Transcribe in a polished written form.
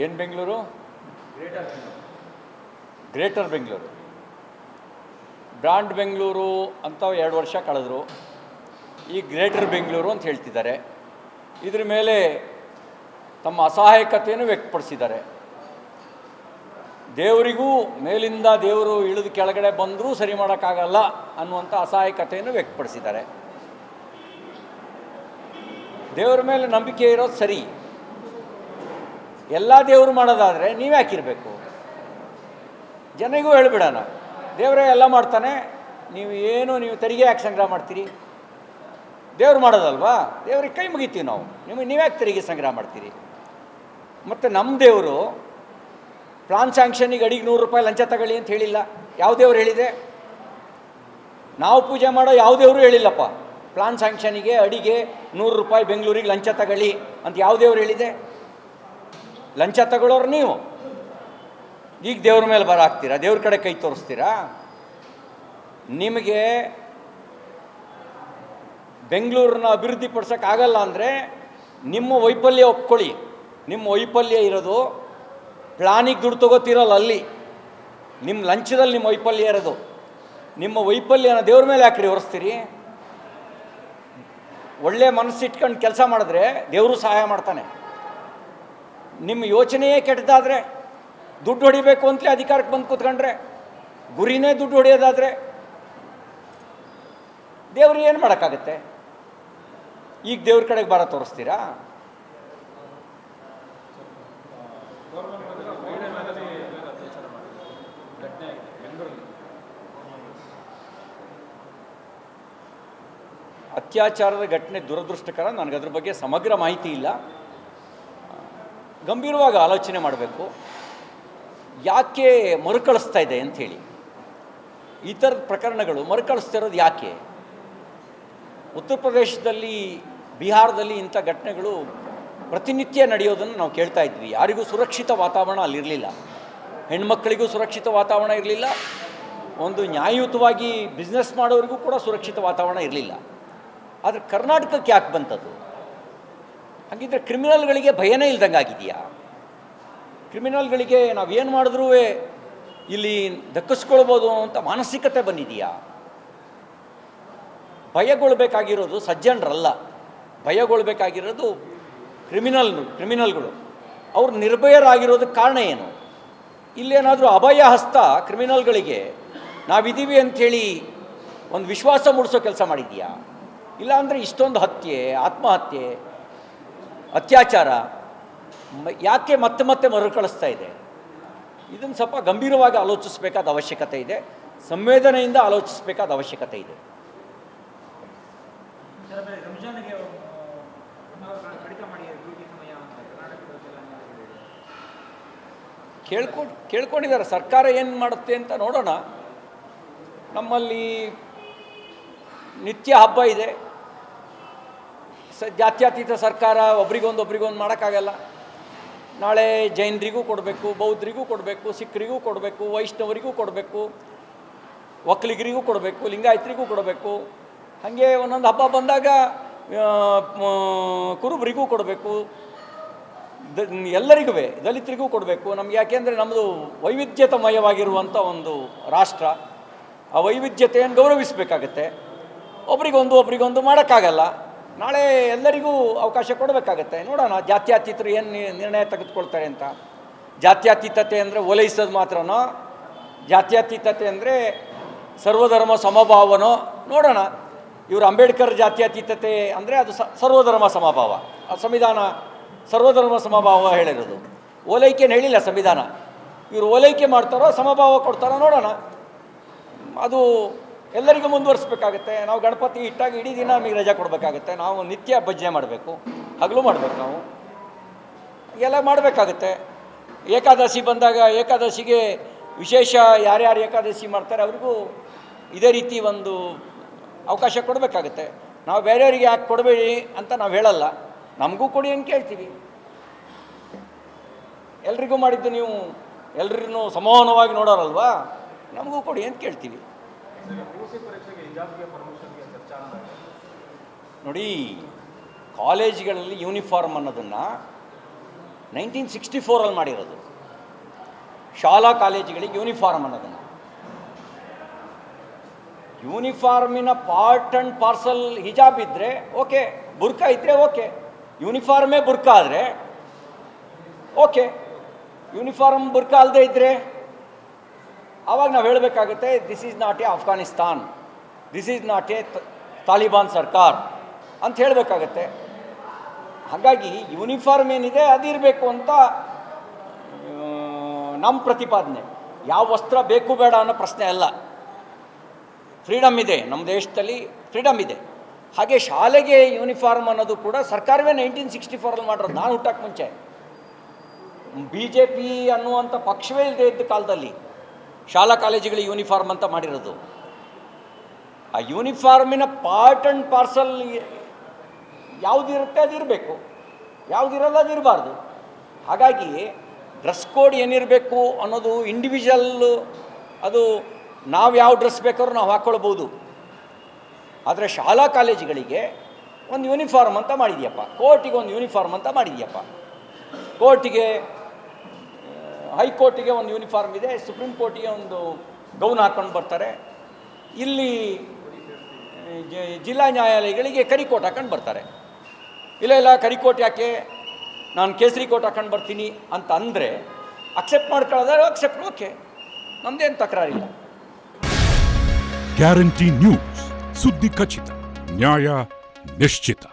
ಏನು Bengaluru? Greater Bengaluru. Brand Bengaluru ಅಂತ 2 ವರ್ಷ ಕಳೆದರು. ಈ ಗ್ರೇಟರ್ ಬೆಂಗಳೂರು ಅಂತ ಹೇಳ್ತಿದ್ದಾರೆ. ಇದ್ರ ಮೇಲೆ ತಮ್ಮ ಅಸಹಾಯಕತೆಯನ್ನು ವ್ಯಕ್ತಪಡಿಸಿದ್ದಾರೆ. ದೇವರಿಗೂ ಮೇಲಿಂದ ದೇವರು ಇಳಿದು ಕೆಳಗಡೆ ಬಂದರೂ ಸರಿ ಮಾಡೋಕ್ಕಾಗಲ್ಲ ಅನ್ನುವಂಥ ಅಸಹಾಯಕತೆಯನ್ನು ವ್ಯಕ್ತಪಡಿಸಿದ್ದಾರೆ. ದೇವರ ಮೇಲೆ ನಂಬಿಕೆ ಇರೋದು ಸರಿ, ಎಲ್ಲ ದೇವರು ಮಾಡೋದಾದರೆ ನೀವು ಯಾಕಿರಬೇಕು? ಜನರಿಗೂ ಹೇಳಿಬಿಡೋಣ, ದೇವರೇ ಎಲ್ಲ ಮಾಡ್ತಾನೆ, ನೀವು ತೆರಿಗೆ ಯಾಕೆ ಸಂಗ್ರಹ ಮಾಡ್ತೀರಿ? ದೇವ್ರು ಮಾಡೋದಲ್ವಾ? ದೇವ್ರಿಗೆ ಕೈ ಮುಗಿತೀವಿ ನಾವು, ನೀವು ಯಾಕೆ ತೆರಿಗೆ ಸಂಗ್ರಹ ಮಾಡ್ತೀರಿ? ಮತ್ತು ನಮ್ಮ ದೇವರು ಪ್ಲಾನ್ ಸ್ಯಾಂಕ್ಷನಿಗೆ ಅಡಿಗೆ 100 ರೂಪಾಯಿ ಲಂಚ ತಗೊಳ್ಳಿ ಅಂತ ಹೇಳಿಲ್ಲ. ಯಾವ ದೇವ್ರು ಹೇಳಿದೆ? ನಾವು ಪೂಜೆ ಮಾಡೋ ಯಾವ ದೇವರು ಹೇಳಿಲ್ಲಪ್ಪ. ಪ್ಲಾನ್ ಸ್ಯಾಂಕ್ಷನಿಗೆ ಅಡಿಗೆ 100 ರೂಪಾಯಿ ಬೆಂಗಳೂರಿಗೆ ಲಂಚ ತಗೊಳ್ಳಿ ಅಂತ ಯಾವ ದೇವ್ರು ಹೇಳಿದೆ? ಲಂಚ ತಗೊಳ್ಳೋರು ನೀವು. ಈಗ ದೇವ್ರ ಮೇಲೆ ಬರ ಹಾಕ್ತೀರಾ, ದೇವ್ರ ಕಡೆ ಕೈ ತೋರಿಸ್ತೀರಾ? ನಿಮಗೆ ಬೆಂಗಳೂರನ್ನ ಅಭಿವೃದ್ಧಿ ಪಡಿಸೋಕ್ಕಾಗಲ್ಲ ಅಂದರೆ ನಿಮ್ಮ ವೈಫಲ್ಯ ಒಪ್ಕೊಳ್ಳಿ. ನಿಮ್ಮ ವೈಫಲ್ಯ ಇರೋದು ಪ್ಲಾನಿಗೆ ದುಡ್ಡು ತೊಗೋತಿರಲ್ಲ, ಅಲ್ಲಿ ನಿಮ್ಮ ಲಂಚದಲ್ಲಿ ನಿಮ್ಮ ವೈಫಲ್ಯ ಇರೋದು. ನಿಮ್ಮ ವೈಫಲ್ಯನ ದೇವ್ರ ಮೇಲೆ ಯಾಕ್ರಿ ಹೊರಿಸ್ತೀರಿ? ಒಳ್ಳೆ ಮನಸ್ಸಿಟ್ಕೊಂಡು ಕೆಲಸ ಮಾಡಿದ್ರೆ ದೇವರು ಸಹಾಯ ಮಾಡ್ತಾನೆ. ನಿಮ್ಮ ಯೋಚನೆಯೇ ಕೆಟ್ಟದಾದರೆ, ದುಡ್ಡು ಹೊಡಿಬೇಕು ಅಂತಲೇ ಅಧಿಕಾರಕ್ಕೆ ಬಂದು ಕೂತ್ಕೊಂಡ್ರೆ, ಗುರಿನೇ ದುಡ್ಡು ಹೊಡೆಯೋದಾದರೆ ದೇವ್ರಿಗೆ ಏನು ಮಾಡೋಕ್ಕಾಗತ್ತೆ? ಈಗ ದೇವ್ರ ಕಡೆಗೆ ಬರ ತೋರಿಸ್ತೀರಾ? ಅತ್ಯಾಚಾರದ ಘಟನೆ ದುರದೃಷ್ಟಕರ. ನನಗದ್ರ ಬಗ್ಗೆ ಸಮಗ್ರ ಮಾಹಿತಿ ಇಲ್ಲ. ಗಂಭೀರವಾಗಿ ಆಲೋಚನೆ ಮಾಡಬೇಕು, ಯಾಕೆ ಮರುಕಳಿಸ್ತಾ ಇದೆ ಅಂಥೇಳಿ. ಈ ಥರದ ಪ್ರಕರಣಗಳು ಮರುಕಳಿಸ್ತಾ ಇರೋದು ಯಾಕೆ? ಉತ್ತರ ಪ್ರದೇಶದಲ್ಲಿ, ಬಿಹಾರದಲ್ಲಿ ಇಂಥ ಘಟನೆಗಳು ಪ್ರತಿನಿತ್ಯ ನಡೆಯೋದನ್ನು ನಾವು ಕೇಳ್ತಾ ಇದ್ವಿ. ಯಾರಿಗೂ ಸುರಕ್ಷಿತ ವಾತಾವರಣ ಅಲ್ಲಿರಲಿಲ್ಲ. ಹೆಣ್ಮಕ್ಳಿಗೂ ಸುರಕ್ಷಿತ ವಾತಾವರಣ ಇರಲಿಲ್ಲ. ಒಂದು ನ್ಯಾಯಯುತವಾಗಿ ಬಿಸ್ನೆಸ್ ಮಾಡೋರಿಗೂ ಕೂಡ ಸುರಕ್ಷಿತ ವಾತಾವರಣ ಇರಲಿಲ್ಲ. ಆದರೆ ಕರ್ನಾಟಕಕ್ಕೆ ಯಾಕೆ ಬಂತದ್ದು? ಹಾಗಿದ್ರೆ ಕ್ರಿಮಿನಲ್ಗಳಿಗೆ ಭಯನೇ ಇಲ್ದಂಗೆ ಆಗಿದೆಯಾ? ಕ್ರಿಮಿನಲ್ಗಳಿಗೆ ನಾವೇನು ಮಾಡಿದ್ರೂ ಇಲ್ಲಿ ದಕ್ಕಿಸ್ಕೊಳ್ಬೋದು ಅಂತ ಮಾನಸಿಕತೆ ಬಂದಿದೆಯಾ? ಭಯಗೊಳ್ಬೇಕಾಗಿರೋದು ಸಜ್ಜನರಲ್ಲ, ಭಯಗೊಳ್ಬೇಕಾಗಿರೋದು ಕ್ರಿಮಿನಲ್ಗಳು. ಅವ್ರು ನಿರ್ಭಯರಾಗಿರೋದಕ್ಕೆ ಕಾರಣ ಏನು? ಇಲ್ಲೇನಾದರೂ ಅಭಯ ಹಸ್ತ ಕ್ರಿಮಿನಲ್ಗಳಿಗೆ ನಾವಿದ್ದೀವಿ ಅಂಥೇಳಿ ಒಂದು ವಿಶ್ವಾಸ ಮೂಡಿಸೋ ಕೆಲಸ ಮಾಡಿದೆಯಾ? ಇಲ್ಲಾಂದರೆ ಇಷ್ಟೊಂದು ಹತ್ಯೆ, ಆತ್ಮಹತ್ಯೆ, ಅತ್ಯಾಚಾರ ಯಾಕೆ ಮತ್ತೆ ಮತ್ತೆ ಮರುಕಳಿಸ್ತಾ ಇದೆ? ಇದನ್ನು ಸ್ವಲ್ಪ ಗಂಭೀರವಾಗಿ ಆಲೋಚಿಸಬೇಕಾದ ಅವಶ್ಯಕತೆ ಇದೆ, ಸಂವೇದನೆಯಿಂದ ಆಲೋಚಿಸಬೇಕಾದ ಅವಶ್ಯಕತೆ ಇದೆ. ಕೇಳ್ಕೊಂಡಿದ್ದಾರೆ. ಸರ್ಕಾರ ಏನು ಮಾಡುತ್ತೆ ಅಂತ ನೋಡೋಣ. ನಮ್ಮಲ್ಲಿ ನಿತ್ಯ ಹಬ್ಬ ಇದೆ. ಜಾತ್ಯತೀತ ಸರ್ಕಾರ ಒಬ್ರಿಗೊಂದು ಮಾಡೋಕ್ಕಾಗಲ್ಲ. ನಾಳೆ ಜೈನರಿಗೂ ಕೊಡಬೇಕು, ಬೌದ್ಧರಿಗೂ ಕೊಡಬೇಕು, ಸಿಖ್ರಿಗೂ ಕೊಡಬೇಕು, ವೈಷ್ಣವರಿಗೂ ಕೊಡಬೇಕು, ಒಕ್ಕಲಿಗರಿಗೂ ಕೊಡಬೇಕು, ಲಿಂಗಾಯತರಿಗೂ ಕೊಡಬೇಕು. ಹಾಗೆ ಒಂದೊಂದು ಹಬ್ಬ ಬಂದಾಗ ಕುರುಬರಿಗೂ ಕೊಡಬೇಕು, ಎಲ್ಲರಿಗೂ, ದಲಿತರಿಗೂ ಕೊಡಬೇಕು. ನಮ್ಗೆ ಯಾಕೆಂದರೆ ನಮ್ಮದು ವೈವಿಧ್ಯತಮಯವಾಗಿರುವಂಥ ಒಂದು ರಾಷ್ಟ್ರ. ಆ ವೈವಿಧ್ಯತೆಯನ್ನು ಗೌರವಿಸಬೇಕಾಗತ್ತೆ. ಒಬ್ರಿಗೊಂದು ಮಾಡೋಕ್ಕಾಗಲ್ಲ. ನಾಳೆ ಎಲ್ಲರಿಗೂ ಅವಕಾಶ ಕೊಡಬೇಕಾಗತ್ತೆ. ನೋಡೋಣ ಜಾತ್ಯತೀತರು ಏನು ನಿರ್ಣಯ ತೆಗೆದುಕೊಳ್ತಾರೆ ಅಂತ. ಜಾತ್ಯತೀತತೆ ಅಂದರೆ ಓಲೈಸೋದು ಮಾತ್ರನೋ, ಜಾತ್ಯತೀತತೆ ಅಂದರೆ ಸರ್ವಧರ್ಮ ಸಮಭಾವನೋ? ನೋಡೋಣ. ಇವರು ಅಂಬೇಡ್ಕರ್ ಜಾತ್ಯತೀತತೆ ಅಂದರೆ ಅದು ಸರ್ವಧರ್ಮ ಸಮಭಾವ. ಆ ಸಂವಿಧಾನ ಸರ್ವಧರ್ಮ ಸಮಭಾವ ಹೇಳಿರೋದು. ಓಲೈಕೆಯನ್ನು ಹೇಳಿಲ್ಲ ಸಂವಿಧಾನ. ಇವರು ಓಲೈಕೆ ಮಾಡ್ತಾರೋ ಸಮಭಾವ ಕೊಡ್ತಾರೋ ನೋಡೋಣ. ಅದು ಎಲ್ಲರಿಗೂ ಮುಂದುವರಿಸ್ಬೇಕಾಗತ್ತೆ. ನಾವು ಗಣಪತಿ ಇಟ್ಟಾಗ ಇಡೀ ದಿನ ನಮಗೆ ರಜೆ ಕೊಡಬೇಕಾಗತ್ತೆ. ನಾವು ನಿತ್ಯ ಭಜನೆ ಮಾಡಬೇಕು, ಹಗಲು ಮಾಡಬೇಕು. ನಾವು ಎಲ್ಲ ಮಾಡಬೇಕಾಗತ್ತೆ. ಏಕಾದಶಿ ಬಂದಾಗ ಏಕಾದಶಿಗೆ ವಿಶೇಷ ಯಾರ್ಯಾರು ಏಕಾದಶಿ ಮಾಡ್ತಾರೆ ಅವರಿಗೂ ಇದೇ ರೀತಿ ಒಂದು ಅವಕಾಶ ಕೊಡಬೇಕಾಗತ್ತೆ. ನಾವು ಬೇರೆಯವರಿಗೆ ಯಾಕೆ ಕೊಡಬೇಡಿ ಅಂತ ನಾವು ಹೇಳಲ್ಲ, ನಮಗೂ ಕೊಡಿ ಅಂತ ಕೇಳ್ತೀವಿ. ಎಲ್ರಿಗೂ ಮಾಡಿದ್ದು ನೀವು ಎಲ್ರೂ ಸಮಾನವಾಗಿ ನೋಡೋರಲ್ವಾ, ನಮಗೂ ಕೊಡಿ ಅಂತ ಕೇಳ್ತೀವಿ. ನೋಡಿ, ಕಾಲೇಜ್ಗಳಲ್ಲಿ ಯೂನಿಫಾರ್ಮ್ ಅನ್ನೋದನ್ನು 1964 ಮಾಡಿರೋದು. ಶಾಲಾ ಕಾಲೇಜುಗಳಿಗೆ ಯೂನಿಫಾರ್ಮ್ ಅನ್ನೋದನ್ನು, ಯೂನಿಫಾರ್ಮಿನ ಪಾರ್ಟ್ ಆ್ಯಂಡ್ ಪಾರ್ಸಲ್ ಹಿಜಾಬ್ ಇದ್ದರೆ ಓಕೆ, ಬುರ್ಕಾ ಇದ್ದರೆ ಓಕೆ. ಯೂನಿಫಾರ್ಮೇ ಬುರ್ಕಾ ಆದರೆ ಓಕೆ, ಯೂನಿಫಾರ್ಮ್ ಬುರ್ಕಾ ಅಲ್ಲದೆ ಇದ್ದರೆ ಆವಾಗ ನಾವು ಹೇಳಬೇಕಾಗುತ್ತೆ, this is not a Afghanistan, this is not a Taliban ಸರ್ಕಾರ ಅಂತ ಹೇಳಬೇಕಾಗತ್ತೆ. ಹಾಗಾಗಿ ಯೂನಿಫಾರ್ಮ್ ಏನಿದೆ ಅದಿರಬೇಕು ಅಂತ ನಮ್ಮ ಪ್ರತಿಪಾದನೆ. ಯಾವ ವಸ್ತ್ರ ಬೇಕು ಬೇಡ ಅನ್ನೋ ಪ್ರಶ್ನೆ ಅಲ್ಲ. ಫ್ರೀಡಮ್ ಇದೆ, ನಮ್ಮ ದೇಶದಲ್ಲಿ ಫ್ರೀಡಮ್ ಇದೆ. ಹಾಗೆ ಶಾಲೆಗೆ ಯೂನಿಫಾರ್ಮ್ ಅನ್ನೋದು ಕೂಡ ಸರ್ಕಾರವೇ 1964 ಮಾಡಿರೋದು. ನಾನು ಹುಟ್ಟಕ್ಕೆ ಮುಂಚೆ BJP ಅನ್ನುವಂಥ ಪಕ್ಷವೇ ಇಲ್ಲದೆ ಇದ್ದ ಕಾಲದಲ್ಲಿ ಶಾಲಾ ಕಾಲೇಜುಗಳಿಗೆ ಯೂನಿಫಾರ್ಮ್ ಅಂತ ಮಾಡಿರೋದು. ಆ ಯೂನಿಫಾರ್ಮಿನ ಪಾರ್ಟ್ ಆ್ಯಂಡ್ ಪಾರ್ಸಲ್ ಯಾವುದಿರುತ್ತೆ ಅದಿರಬೇಕು, ಯಾವುದಿರಲ್ಲ ಅದಿರಬಾರ್ದು. ಹಾಗಾಗಿ ಡ್ರೆಸ್ ಕೋಡ್ ಏನಿರಬೇಕು ಅನ್ನೋದು ಇಂಡಿವಿಜುವಲ್, ಅದು ನಾವು ಯಾವ ಡ್ರೆಸ್ ಬೇಕಾದ್ರೂ ನಾವು ಹಾಕ್ಕೊಳ್ಬೋದು. ಆದರೆ ಶಾಲಾ ಕಾಲೇಜುಗಳಿಗೆ ಒಂದು ಯೂನಿಫಾರ್ಮ್ ಅಂತ ಮಾಡಿದೆಯಪ್ಪ, ಕೋರ್ಟಿಗೆ ಒಂದು ಯೂನಿಫಾರ್ಮ್ ಅಂತ ಮಾಡಿದೆಯಪ್ಪ. ಕೋರ್ಟಿಗೆ, ಹೈಕೋರ್ಟಿಗೆ ಒಂದು ಯೂನಿಫಾರ್ಮ್ ಇದೆ, ಸುಪ್ರೀಂ ಕೋರ್ಟಿಗೆ ಒಂದು ಗೌನ್ ಹಾಕ್ಕೊಂಡು ಬರ್ತಾರೆ. ಇಲ್ಲಿ ಜಿಲ್ಲಾ ನ್ಯಾಯಾಲಯಗಳಿಗೆ ಕರಿಕೋಟ್ ಹಾಕೊಂಡು ಬರ್ತಾರೆ. ಇಲ್ಲ ಕರಿಕೋಟ್ ಯಾಕೆ, ನಾನು ಕೇಸರಿ ಕೋಟ್ ಹಾಕೊಂಡು ಬರ್ತೀನಿ ಅಂತ ಅಂದರೆ ಅಕ್ಸೆಪ್ಟ್ ಮಾಡ್ಕೊಳ್ಳೋದಾದ್ರೆ ಅಕ್ಸೆಪ್ಟ್, ಓಕೆ, ನಮ್ಮದೇನು ತಕರಾರಿಲ್ಲ. ಗ್ಯಾರಂಟಿ ನ್ಯೂಸ್, ಸುದ್ದಿ ಖಚಿತ, ನ್ಯಾಯ ನಿಶ್ಚಿತ.